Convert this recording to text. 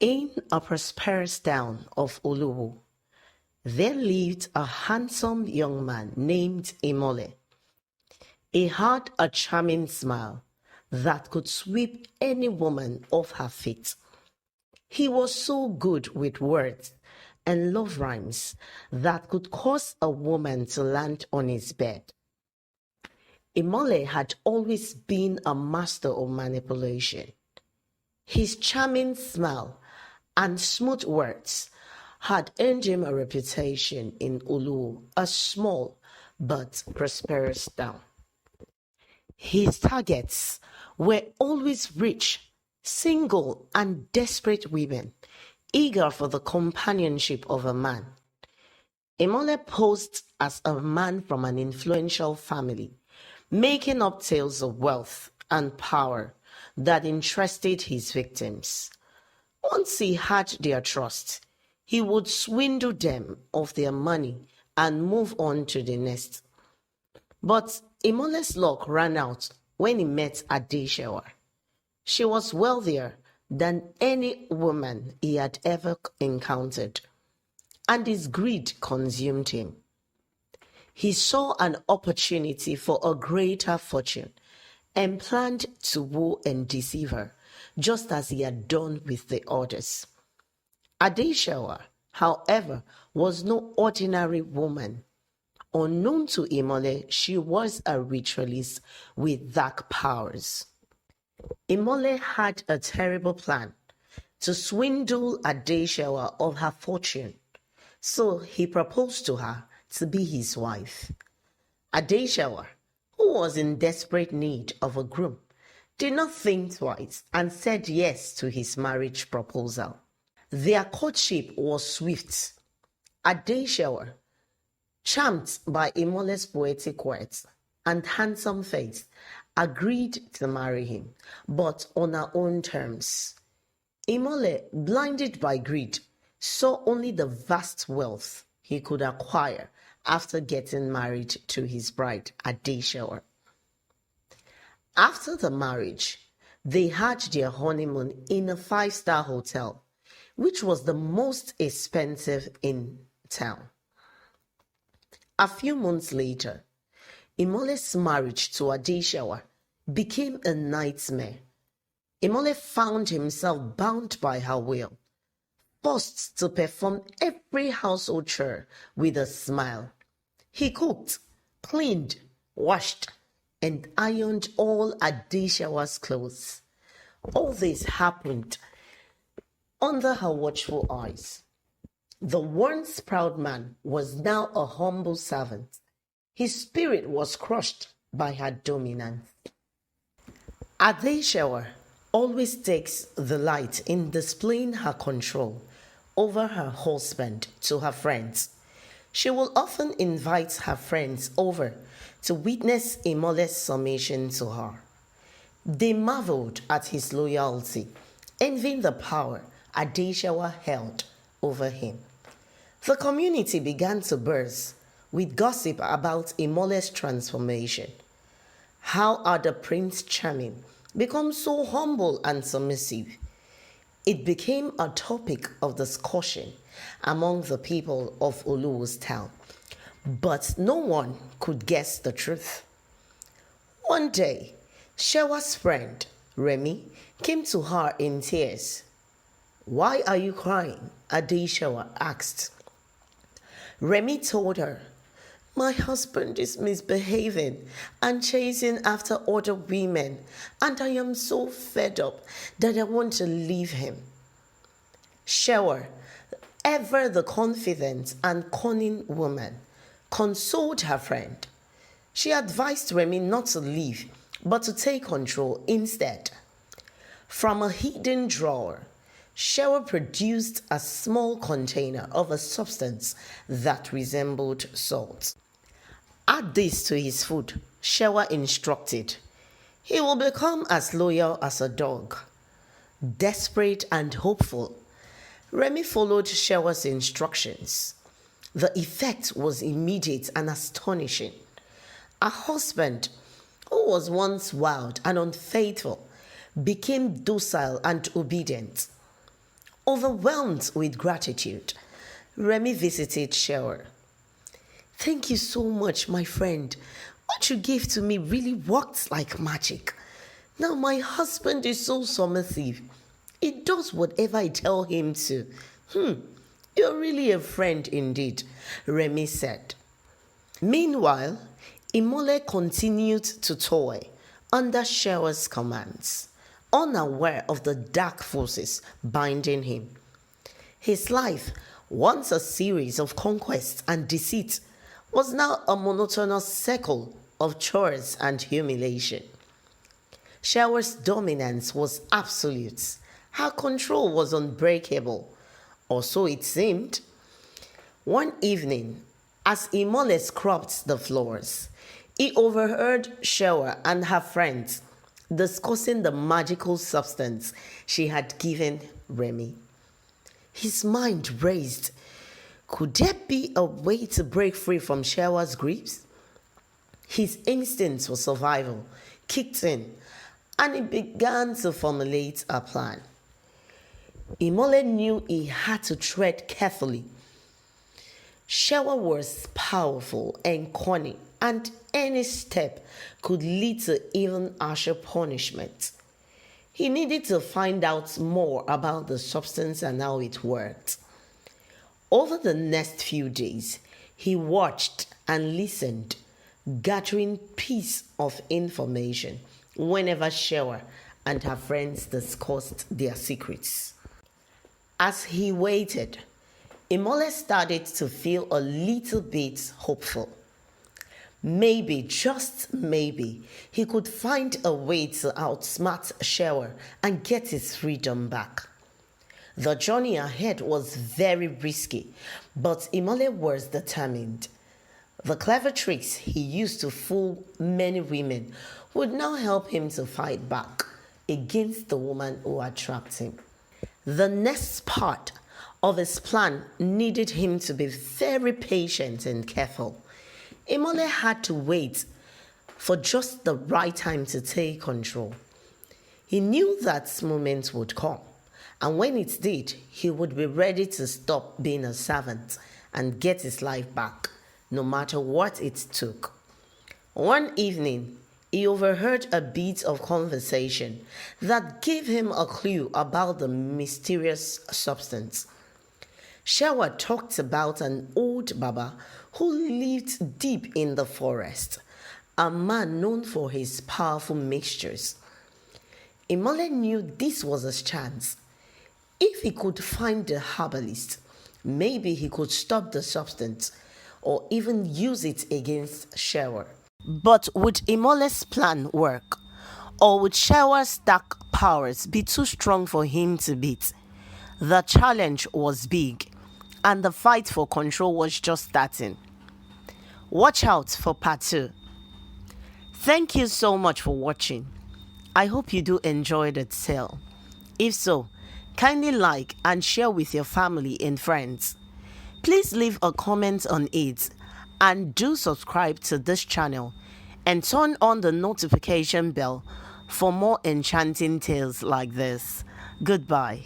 In a prosperous town of Uluwu, there lived a handsome young man named Imole. He had a charming smile that could sweep any woman off her feet. He was so good with words and love rhymes that could cause a woman to land on his bed. Imole had always been a master of manipulation. His charming smile and smooth words had earned him a reputation in Ulu, a small but prosperous town. His targets were always rich, single, and desperate women, eager for the companionship of a man. Imole posed as a man from an influential family, making up tales of wealth and power that interested his victims. Once he had their trust, he would swindle them of their money and move on to the next. But Imole's luck ran out when he met Adeshewa. She was wealthier than any woman he had ever encountered, and his greed consumed him. He saw an opportunity for a greater fortune and planned to woo and deceive her, just as he had done with the others. Adeshewa, however, was no ordinary woman. Unknown to Imole, she was a ritualist with dark powers. Imole had a terrible plan to swindle Adeshewa of her fortune, so he proposed to her to be his wife. Adeshewa, who was in desperate need of a groom, did not think twice and said yes to his marriage proposal. Their courtship was swift. Adeshewa, charmed by Imole's poetic words and handsome face, agreed to marry him, but on her own terms. Imole, blinded by greed, saw only the vast wealth he could acquire after getting married to his bride, Adeshewa. After the marriage, they had their honeymoon in a 5-star hotel, which was the most expensive in town. A few months later, Imole's marriage to Adeshewa became a nightmare. Imole found himself bound by her will, forced to perform every household chore with a smile. He cooked, cleaned, washed, and ironed all Adeshewa's clothes. All this happened under her watchful eyes. The once proud man was now a humble servant. His spirit was crushed by her dominance. Adeshewa always takes delight in displaying her control over her husband to her friends. She will often invite her friends over to witness Imole's submission to her. They marveled at his loyalty, envying the power Adeshewa held over him. The community began to burst with gossip about Imole's transformation. How had the Prince Charming become so humble and submissive? It became a topic of discussion among the people of Uluwu's town, but no one could guess the truth. One day, Shewa's friend, Remy, came to her in tears. "Why are you crying?" Adeshewa asked. Remy told her, "My husband is misbehaving and chasing after other women, and I am so fed up that I want to leave him." Shewa, ever the confident and cunning woman, consoled her friend. She advised Remy not to leave, but to take control instead. From a hidden drawer, Shewa produced a small container of a substance that resembled salt. "Add this to his food," Shewa instructed. "He will become as loyal as a dog." Desperate and hopeful, Remy followed Shewa's instructions. The effect was immediate and astonishing. Her husband, who was once wild and unfaithful, became docile and obedient. Overwhelmed with gratitude, Remy visited Shewer. Thank you so much, my friend. What you gave to me really worked like magic. Now my husband is so submissive. He does whatever I tell him to. You're really a friend indeed, Remy said. Meanwhile, Imole continued to toil under Shewer's commands, unaware of the dark forces binding him. His life, once a series of conquests and deceit, was now a monotonous cycle of chores and humiliation. Shewer's dominance was absolute. Her control was unbreakable, or so it seemed. One evening, as Imole scrubbed the floors, he overheard Shewer and her friends discussing the magical substance she had given Remy. His mind raced. Could there be a way to break free from Shewer's grips? His instincts for survival kicked in, and he began to formulate a plan. Imole knew he had to tread carefully. Shewer was powerful and cunning, and any step could lead to even harsher punishment. He needed to find out more about the substance and how it worked. Over the next few days, he watched and listened, gathering pieces of information whenever Shewer and her friends discussed their secrets. As he waited, Imole started to feel a little bit hopeful. Maybe, just maybe, he could find a way to outsmart Shewer and get his freedom back. The journey ahead was very risky, but Imole was determined. The clever tricks he used to fool many women would now help him to fight back against the woman who had trapped him. The next part of his plan needed him to be very patient and careful. Imole had to wait for just the right time to take control. He knew that moment would come, and when it did, he would be ready to stop being a servant and get his life back, no matter what it took. One evening, he overheard a bit of conversation that gave him a clue about the mysterious substance. Shewer talked about an old Baba who lived deep in the forest, a man known for his powerful mixtures. Imole knew this was his chance. If he could find the herbalist, maybe he could stop the substance or even use it against Shewer. But would Imole's plan work? Or would Shewer's dark powers be too strong for him to beat? The challenge was big, and the fight for control was just starting. Watch out for part 2. Thank you so much for watching. I hope you do enjoy the tale. If so, kindly like and share with your family and friends. Please leave a comment on it and do subscribe to this channel and turn on the notification bell for more enchanting tales like this. Goodbye.